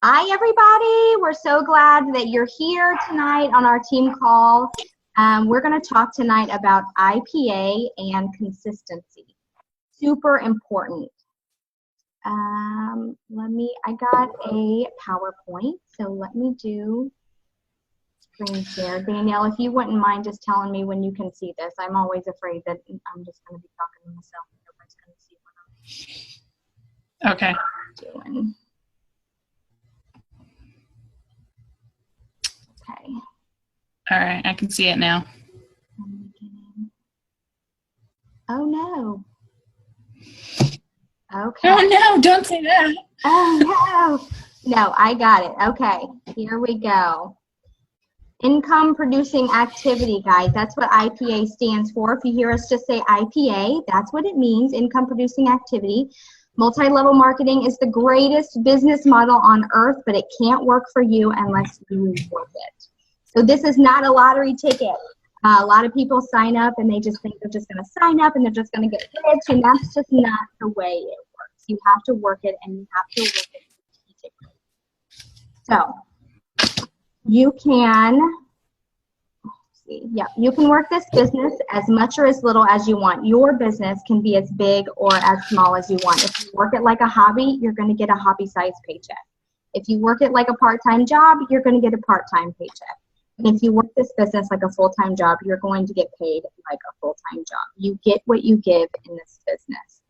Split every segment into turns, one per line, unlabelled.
Hi, everybody. We're so glad that you're here tonight on our team call. We're going to talk tonight about IPA and consistency. Super important. I got a PowerPoint, so let me do screen share. Danielle, if you wouldn't mind just telling me when you can see this. I'm always afraid that I'm just going to be talking to myself and nobody's going to see what I'm doing. Okay.
All right, I can see it now.
Oh no. Okay.
Oh no, don't say that.
Oh no. No, I got it. Okay, here we go. Income producing activity, guys. That's what IPA stands for. If you hear us just say IPA, that's what it means, income producing activity. Multi-level marketing is the greatest business model on earth, but it can't work for you unless you work it. So this is not a lottery ticket. A lot of people sign up and they just think they're just going to sign up and they're just going to get rich, and that's just not the way it works. You have to work it, and you have to work it strategically. So you can, you can work this business as much or as little as you want. Your business can be as big or as small as you want. If you work it like a hobby, you're going to get a hobby-sized paycheck. If you work it like a part-time job, you're going to get a part-time paycheck. And if you work this business like a full-time job, you're going to get paid like a full-time job. You get what you give in this business.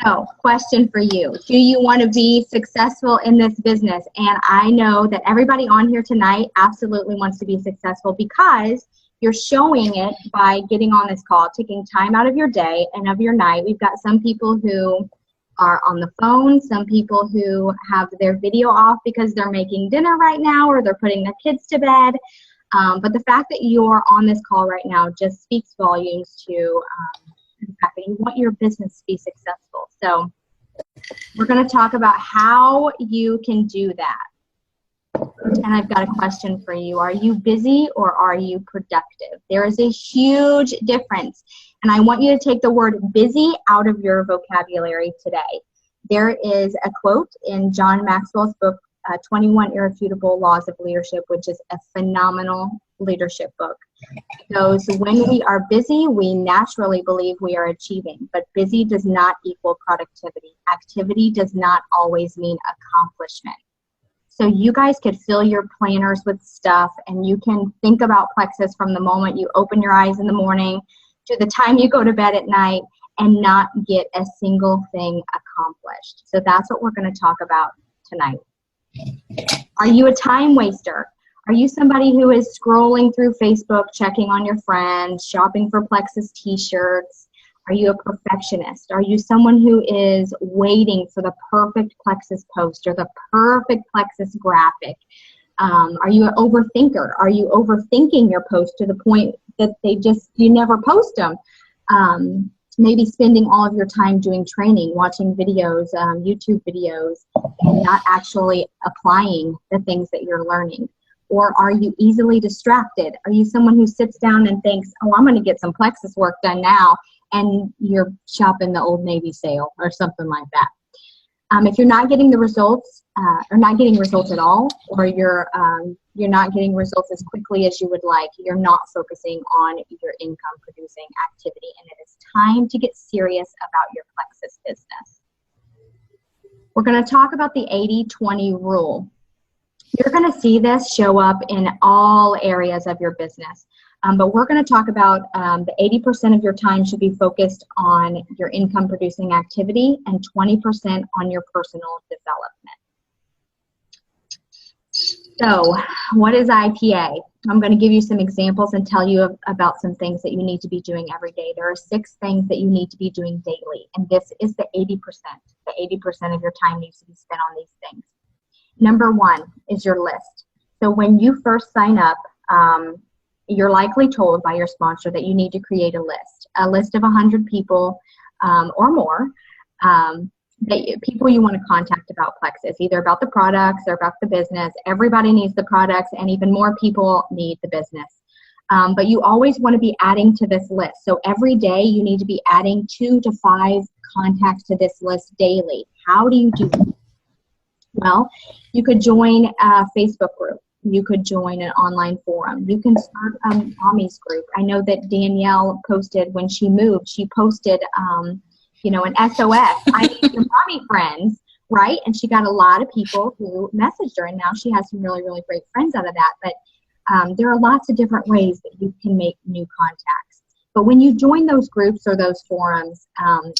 So, question for you. Do you want to be successful in this business? And I know that everybody on here tonight absolutely wants to be successful because you're showing it by getting on this call, taking time out of your day and of your night. We've got some people who are on the phone, some people who have their video off because they're making dinner right now or they're putting their kids to bed. But the fact that you're on this call right now just speaks volumes to the fact that you want your business to be successful. So we're going to talk about how you can do that. And I've got a question for you. Are you busy or are you productive? There is a huge difference. And I want you to take the word busy out of your vocabulary today. There is a quote in John Maxwell's book, 21 Irrefutable Laws of Leadership, which is a phenomenal leadership book. It goes, when we are busy, we naturally believe we are achieving, but busy does not equal productivity. Activity does not always mean accomplishment. So you guys could fill your planners with stuff, and you can think about Plexus from the moment you open your eyes in the morning to the time you go to bed at night and not get a single thing accomplished. So that's what we're going to talk about tonight. Are you a time waster? Are you somebody who is scrolling through Facebook, checking on your friends, shopping for Plexus t-shirts? Are you a perfectionist? Are you someone who is waiting for the perfect Plexus post or the perfect Plexus graphic? Are you an overthinker? Are you overthinking your post to the point that you never post them? Maybe spending all of your time doing training, watching videos, YouTube videos, and not actually applying the things that you're learning. Or are you easily distracted? Are you someone who sits down and thinks, oh, I'm going to get some Plexus work done now, and you're shopping the Old Navy sale or something like that? If you're not getting the results, or not getting results at all, or you're not getting results as quickly as you would like, you're not focusing on your income producing activity, and it is time to get serious about your Plexus business. We're going to talk about the 80-20 rule. You're going to see this show up in all areas of your business. But we're going to talk about the 80% of your time should be focused on your income producing activity and 20% on your personal development. So what is IPA? I'm going to give you some examples and tell you about some things that you need to be doing every day. There are 6 things that you need to be doing daily, and this is the 80%. The 80% of your time needs to be spent on these things. Number 1 is your list. So when you first sign up, you're likely told by your sponsor that you need to create a list of 100 people or more, people you want to contact about Plexus, either about the products or about the business. Everybody needs the products, and even more people need the business. But you always want to be adding to this list. So every day you need to be adding 2 to 5 contacts to this list daily. How do you do that? Well, you could join a Facebook group. You could join an online forum. You can start a mommy's group. I know that Danielle posted when she moved, she posted, an SOS. I need some mommy friends, right? And she got a lot of people who messaged her, and now she has some really, really great friends out of that. But there are lots of different ways that you can make new contacts. But when you join those groups or those forums,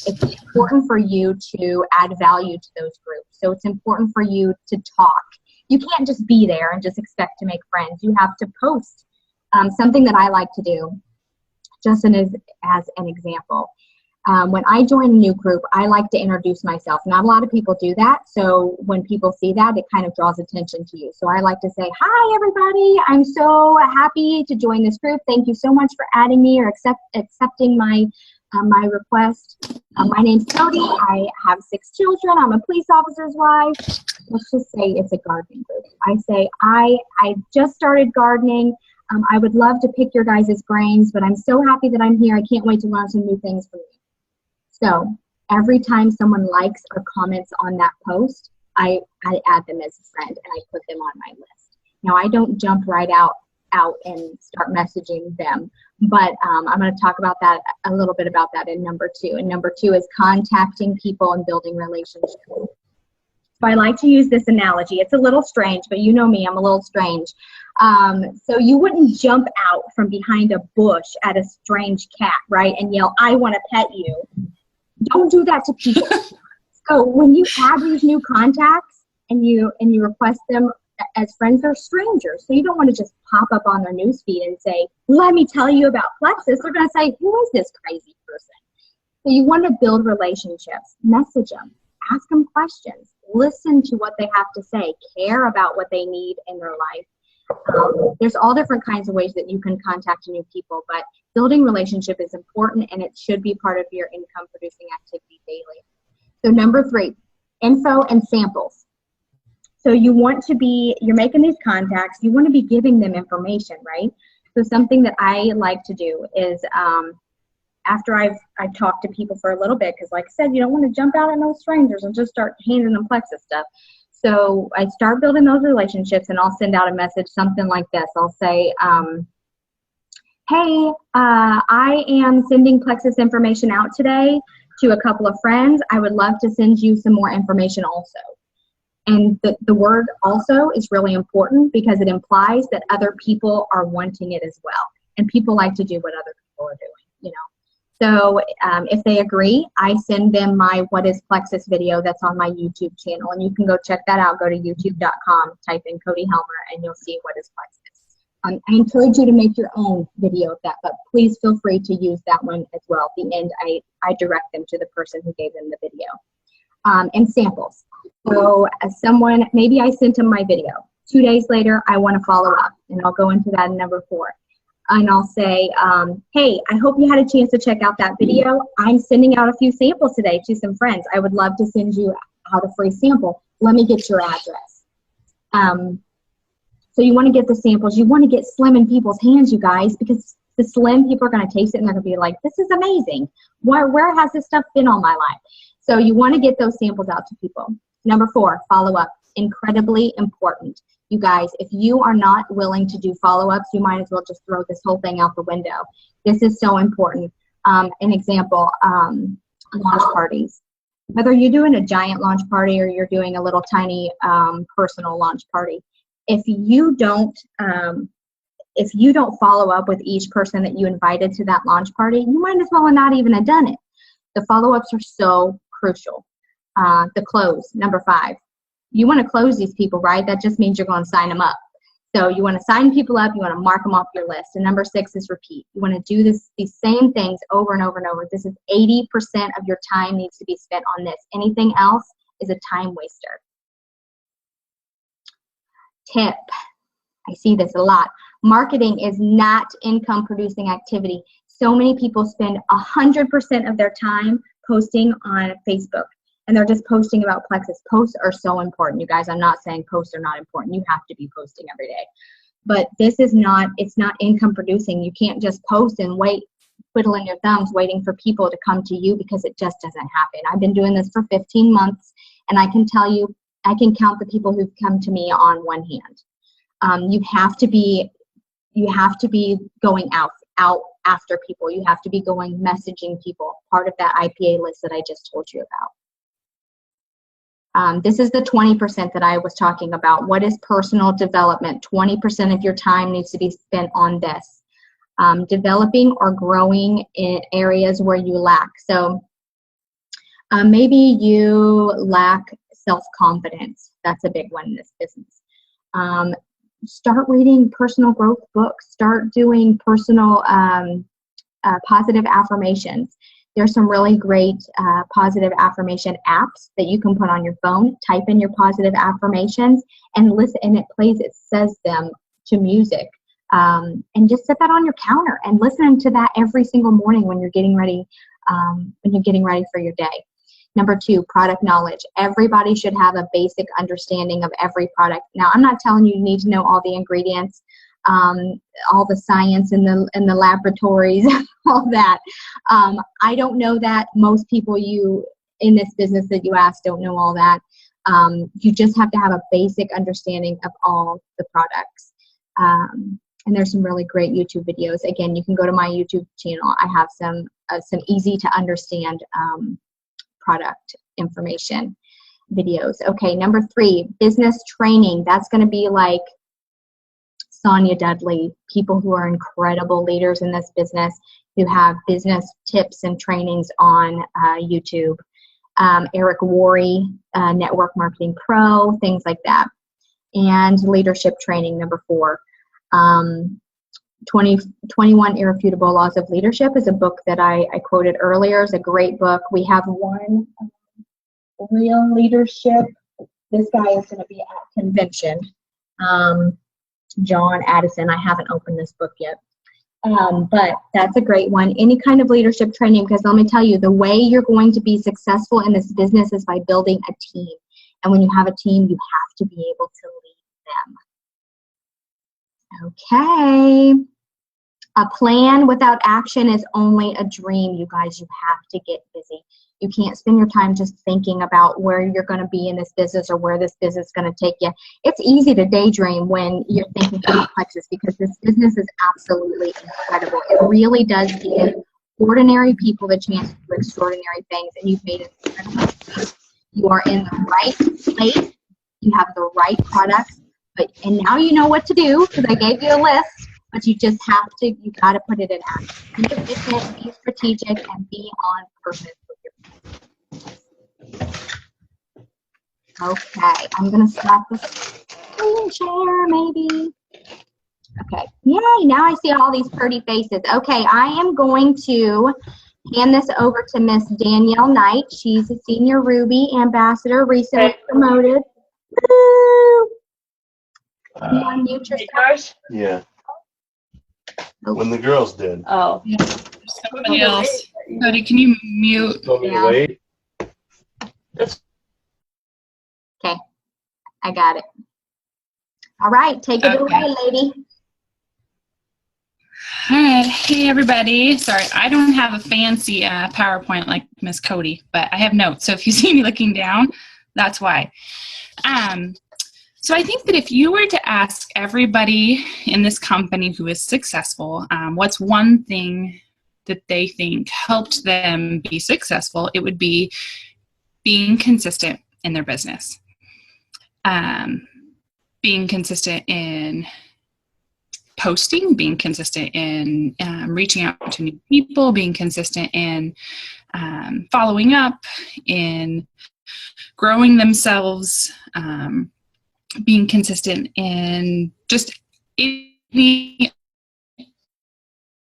it's important for you to add value to those groups. So it's important for you to talk. You can't just be there and just expect to make friends. You have to post. Something that I like to do, just as an example, when I join a new group, I like to introduce myself. Not a lot of people do that, so when people see that, it kind of draws attention to you. So I like to say, hi, everybody. I'm so happy to join this group. Thank you so much for adding me or accepting my request. My name's Cody. I have 6 children. I'm a police officer's wife. Let's just say it's a gardening group. I say, I just started gardening. I would love to pick your guys' brains, but I'm so happy that I'm here. I can't wait to learn some new things from you. So every time someone likes or comments on that post, I add them as a friend and I put them on my list. Now, I don't jump right out and start messaging them, but I'm going to talk about that a little bit about that in number 2. And number 2 is contacting people and building relationships. So I like to use this analogy. It's a little strange, but you know me, I'm a little strange. So you wouldn't jump out from behind a bush at a strange cat, right, and yell, I want to pet you. Don't do that to people. So when you add these new contacts and you request them as friends, they're strangers. So you don't want to just pop up on their newsfeed and say, let me tell you about Plexus. They're going to say, who is this crazy person? So you want to build relationships. Message them. Ask them questions. Listen to what they have to say. Care about what they need in their life. There's all different kinds of ways that you can contact new people, but building relationship is important and it should be part of your income producing activity daily. So number 3, info and samples. So you're making these contacts, you want to be giving them information, right? So something that I like to do is after I've talked to people for a little bit, because like I said, you don't want to jump out at no strangers and just start handing them Plexus stuff. So I start building those relationships and I'll send out a message, something like this. I'll say, hey, I am sending Plexus information out today to a couple of friends. I would love to send you some more information also. And the word also is really important because it implies that other people are wanting it as well. And people like to do what other people are doing, So if they agree, I send them my What is Plexus video that's on my YouTube channel. And you can go check that out. Go to youtube.com, type in Cody Helmer, and you'll see What is Plexus. I encourage you to make your own video of that, but please feel free to use that one as well. At the end, I direct them to the person who gave them the video. And samples. So maybe I sent them my video. 2 days later, I want to follow up, and I'll go into that in number 4. And I'll say, hey, I hope you had a chance to check out that video. I'm sending out a few samples today to some friends. I would love to send you out a free sample. Let me get your address. So you want to get the samples. You want to get slim in people's hands, you guys, because the slim people are going to taste it and they're going to be like, this is amazing. Where has this stuff been all my life? So you want to get those samples out to people. Number 4, follow up. Incredibly important. You guys, if you are not willing to do follow-ups, you might as well just throw this whole thing out the window. This is so important. An example, launch parties. Whether you're doing a giant launch party or you're doing a little tiny personal launch party, if you don't follow up with each person that you invited to that launch party, you might as well not even have done it. The follow-ups are so crucial. The close, number 5. You want to close these people, right? That just means you're going to sign them up. So you want to sign people up. You want to mark them off your list. And number 6 is repeat. You want to do these same things over and over and over. This is 80% of your time needs to be spent on this. Anything else is a time waster. Tip. I see this a lot. Marketing is not income producing activity. So many people spend 100% of their time posting on Facebook. And they're just posting about Plexus. Posts are so important, you guys. I'm not saying posts are not important. You have to be posting every day. But it's not income producing. You can't just post and wait, twiddling your thumbs, waiting for people to come to you because it just doesn't happen. I've been doing this for 15 months, and I can tell you I can count the people who've come to me on one hand. You have to be going out after people. You have to be going messaging people, part of that IPA list that I just told you about. This is the 20% that I was talking about. What is personal development? 20% of your time needs to be spent on this. Developing or growing in areas where you lack. So maybe you lack self-confidence. That's a big one in this business. Start reading personal growth books. Start doing personal positive affirmations. There's some really great positive affirmation apps that you can put on your phone. Type in your positive affirmations and listen, and it says them to music. And just set that on your counter and listen to that every single morning when you're getting ready for your day. Number 2, product knowledge. Everybody should have a basic understanding of every product. Now, I'm not telling you need to know all the ingredients, all the science in the laboratories, all that. I don't know that. Most people in this business that you ask don't know all that. You just have to have a basic understanding of all the products. And there's some really great YouTube videos. Again, you can go to my YouTube channel. I have some easy to understand product information videos. Okay, number 3, business training. That's going to be like Sonia Dudley, people who are incredible leaders in this business who have business tips and trainings on YouTube. Eric Worre, Network Marketing Pro, things like that. And leadership training, number 4. 21 Irrefutable Laws of Leadership is a book that I quoted earlier. It's a great book. We have one, Real Leadership. This guy is going to be at convention. John Addison. I haven't opened this book yet. But that's a great one. Any kind of leadership training, because let me tell you, the way you're going to be successful in this business is by building a team. And when you have a team, you have to be able to lead them. Okay. A plan without action is only a dream, you guys. You have to get busy. You can't spend your time just thinking about where you're going to be in this business or where this business is going to take you. It's easy to daydream when you're thinking complexes because this business is absolutely incredible. It really does give ordinary people the chance to do extraordinary things, and you've made it incredible. You are in the right place. You have the right products, and now you know what to do because I gave you a list. But you just have to, you got to put it in action. Be efficient, be strategic, and be on purpose with your business. Okay, I'm going to stop the screen share maybe. Okay, yay, now I see all these pretty faces. Okay, I am going to hand this over to Miss Danielle Night. She's a Senior Ruby Ambassador, recently promoted. Woo! Can you unmute yourself?
Yeah.
Oh.
When the girls did.
Oh.
Yeah. Somebody else. Cody, can you mute?
Told me to wait.
Okay, I got it. All right, take it away, lady.
All right. Hey, everybody. Sorry, I don't have a fancy PowerPoint like Miss Cody, but I have notes. So if you see me looking down, that's why. So I think that if you were to ask everybody in this company who is successful, what's one thing that they think helped them be successful, it would be being consistent in their business. Being consistent in posting, being consistent in reaching out to new people, being consistent in following up, in growing themselves, being consistent in just any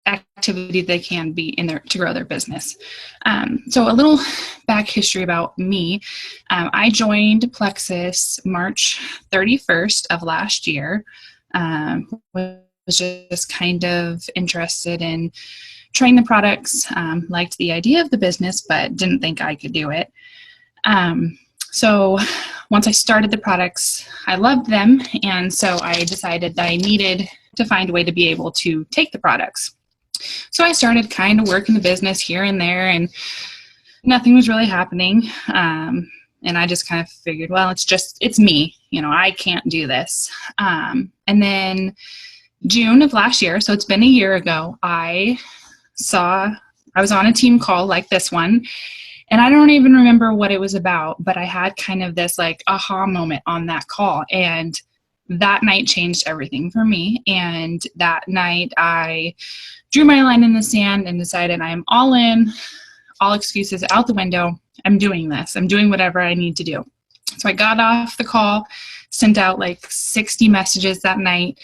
activity they can be in there to grow their business. So a little back history about me. I joined Plexus March 31st of last year. Was just kind of interested in trying the products, liked the idea of the business, but didn't think I could do it. So once I started the products, I loved them, and so I decided that I needed to find a way to be able to take the products. So I started kind of working the business here and there, and nothing was really happening. And And I just kind of figured, well, it's me, I can't do this. And then June of last year, so it's been a year ago, I was on a team call like this one, and I don't even remember what it was about, but I had kind of this like aha moment on that call, and that night changed everything for me. And that night I drew my line in the sand and decided I am all in, all excuses out the window. I'm doing this. I'm doing whatever I need to do. So I got off the call, sent out like 60 messages that night.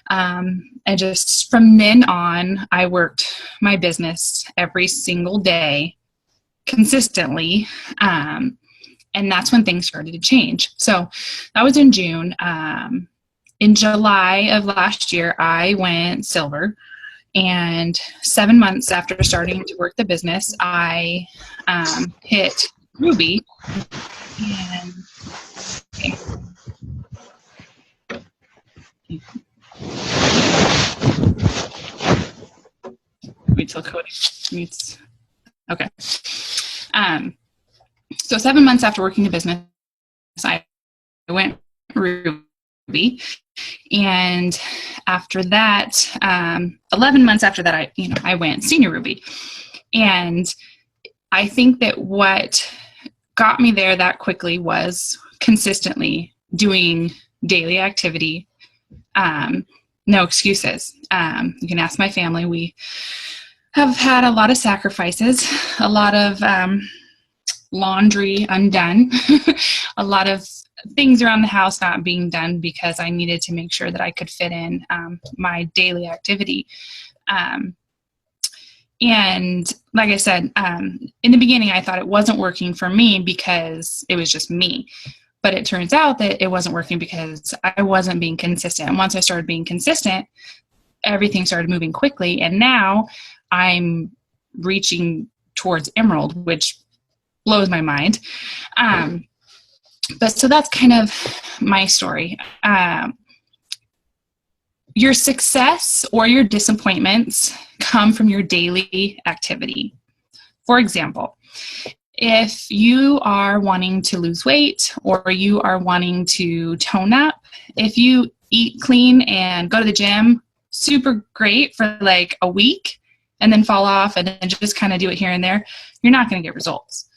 And just from then on, I worked my business every single day consistently. And that's when things started to change. So that was in June. In July of last year, I went silver. And 7 months after starting to work the business, I hit ruby. And okay. Wait till Cody meets. Okay. So 7 months after working the business, I went ruby. And after that, 11 months after that, I went senior ruby. And I think that what got me there that quickly was consistently doing daily activity. No excuses. You can ask my family. We have had a lot of sacrifices, a lot of laundry undone, a lot of things around the house not being done because I needed to make sure that I could fit in my daily activity. And like I said, in the beginning, I thought it wasn't working for me because it was just me. But it turns out that it wasn't working because I wasn't being consistent. And once I started being consistent, everything started moving quickly. And now I'm reaching towards emerald, which blows my mind. But so that's kind of my story. Your success or your disappointments come from your daily activity. For example, if you are wanting to lose weight or you are wanting to tone up, if you eat clean and go to the gym, super great for like a week and then fall off and then just kind of do it here and there, you're not going to get results.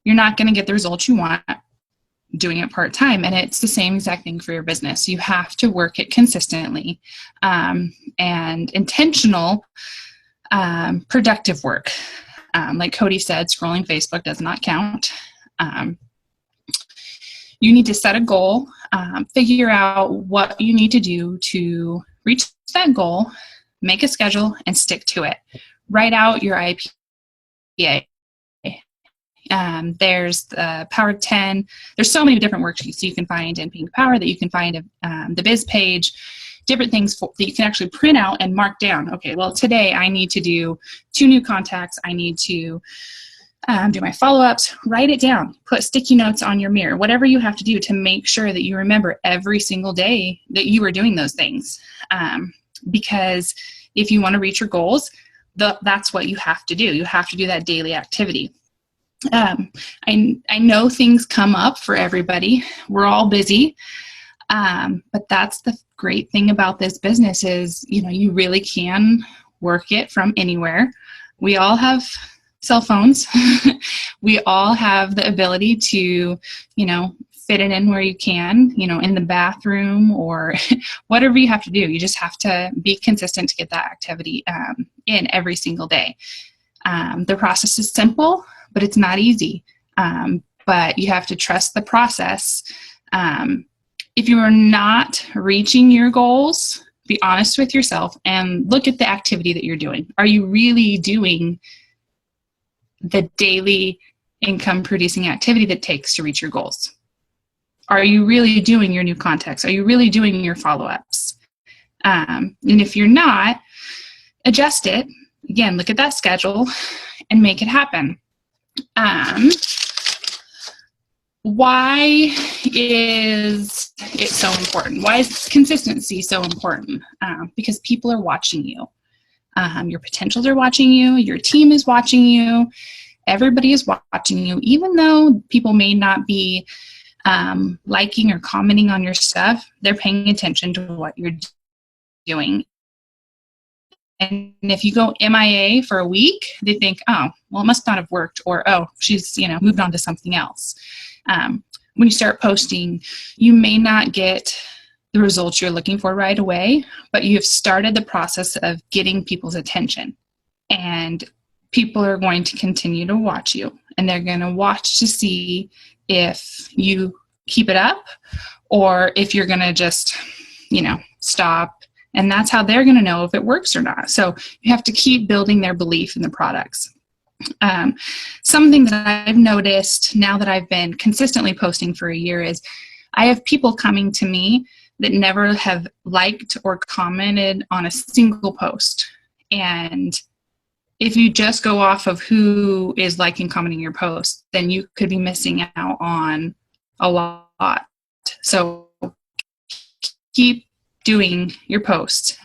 You're not going to get the results you want doing it part-time. And it's the same exact thing for your business. You have to work it consistently, and intentional, productive work. Like Cody said, scrolling Facebook does not count. You need to set a goal, figure out what you need to do to reach that goal, make a schedule, and stick to it. Write out your IPA. There's the Power 10. There's so many different worksheets you can find in Pink Power that you can find the biz page, different things that you can actually print out and mark down. Okay, well, today I need to do 2 new contacts. I need to do my follow-ups. Write it down. Put sticky notes on your mirror, whatever you have to do to make sure that you remember every single day that you are doing those things. Because if you want to reach your goals, that's what you have to do. You have to do that daily activity. I know things come up for everybody. We're all busy. But that's the great thing about this business is, you really can work it from anywhere. We all have cell phones. We all have the ability to, fit it in where you can, in the bathroom or whatever you have to do. You just have to be consistent to get that activity in every single day. The process is simple, but it's not easy. But you have to trust the process. If you are not reaching your goals, be honest with yourself and look at the activity that you're doing. Are you really doing the daily income producing activity that it takes to reach your goals? Are you really doing your new contacts? Are you really doing your follow-ups? And if you're not, adjust it. Again, look at that schedule and make it happen. Why is it so important? Why is consistency so important? Because people are watching you. Your potentials are watching you. Your team is watching you. everybody is watching you, even though people may not be liking or commenting on your stuff, they're paying attention to what you're doing. And if you go MIA for a week, they think, oh, well, it must not have worked, or, oh, she's, moved on to something else. When you start posting, you may not get the results you're looking for right away, but you have started the process of getting people's attention. And people are going to continue to watch you, and they're going to watch to see if you keep it up or if you're going to just, stop. And that's how they're going to know if it works or not. So you have to keep building their belief in the products. Something that I've noticed now that I've been consistently posting for a year is I have people coming to me that never have liked or commented on a single post. And if you just go off of who is liking, commenting your post, then you could be missing out on a lot. So keep doing your post.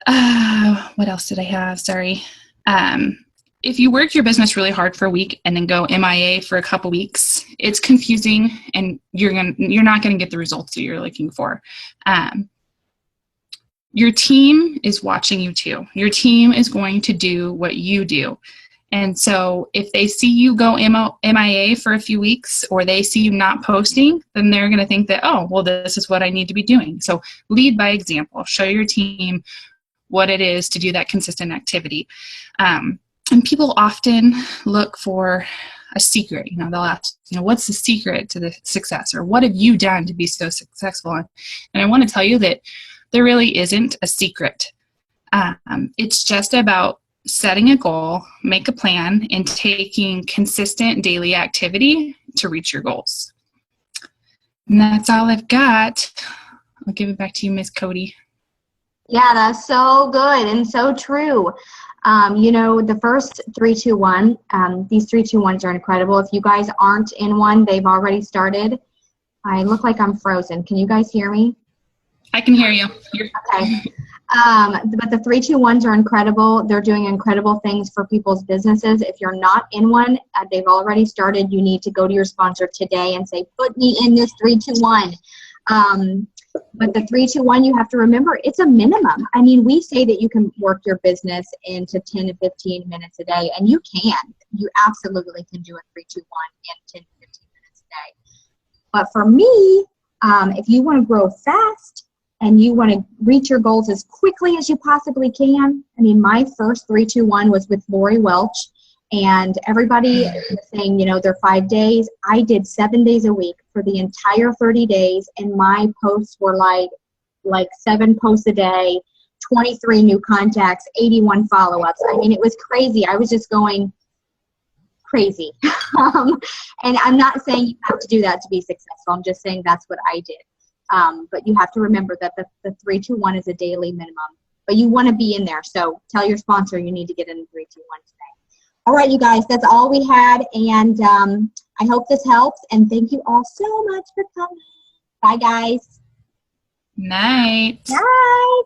What else did I have? Sorry. If you work your business really hard for a week and then go MIA for a couple weeks, it's confusing, and you're not going to get the results that you're looking for. Your team is watching you too. Your team is going to do what you do. And so if they see you go MIA for a few weeks, or they see you not posting, then they're going to think that, oh, well, this is what I need to be doing. So lead by example. Show your team what it is to do that consistent activity. And people often look for a secret. They'll ask, what's the secret to the success, or what have you done to be so successful? And I want to tell you that there really isn't a secret. It's just about setting a goal, make a plan, and taking consistent daily activity to reach your goals. And that's all I've got. I'll give it back to you, Miss Cody.
Yeah, that's so good and so true. The first 3, 2, 1, these 3, 2, 1s are incredible. If you guys aren't in one, they've already started. I look like I'm frozen. Can you guys hear me?
I can hear you.
Okay. But the 3, 2, 1s are incredible. They're doing incredible things for people's businesses. If you're not in one, they've already started. You need to go to your sponsor today and say, put me in this 3, 2, 1. But the 3, 2, 1, you have to remember, it's a minimum. I mean, we say that you can work your business into 10 to 15 minutes a day, and you can. You absolutely can do a 3, 2, 1 in 10 to 15 minutes a day. But for me, if you want to grow fast and you want to reach your goals as quickly as you possibly can, my first 3, 2, 1 was with Lori Welch. And everybody was saying, they're 5 days. I did 7 days a week for the entire 30 days, and my posts were like 7 posts a day, 23 new contacts, 81 follow-ups. It was crazy. I was just going crazy. And I'm not saying you have to do that to be successful. I'm just saying that's what I did. But you have to remember that the 3, 2, 1 is a daily minimum. But you want to be in there. So tell your sponsor you need to get in the 3, 2, 1 today. All right, you guys, that's all we had, and I hope this helps, and thank you all so much for coming. Bye, guys.
Night.
Night.